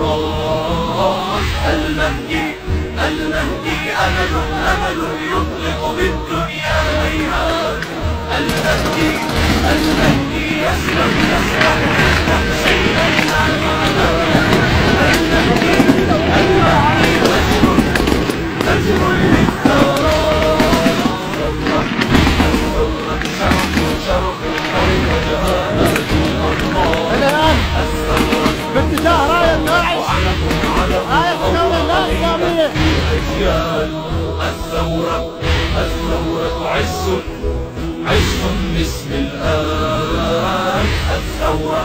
الأبرار. المهدي أمل يطلق بالدنيا هيهات. المهدي يسلم فجر الآن باتجاه راية داعش، راية الدولة الإسلامية. الثورة عز باسم الآن. الثورة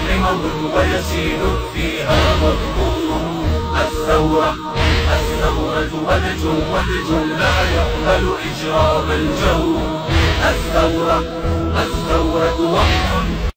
حمم ويزيد فيها مضمون. الثورة ولد لا يقبل إجرام الجو. الثورة وقت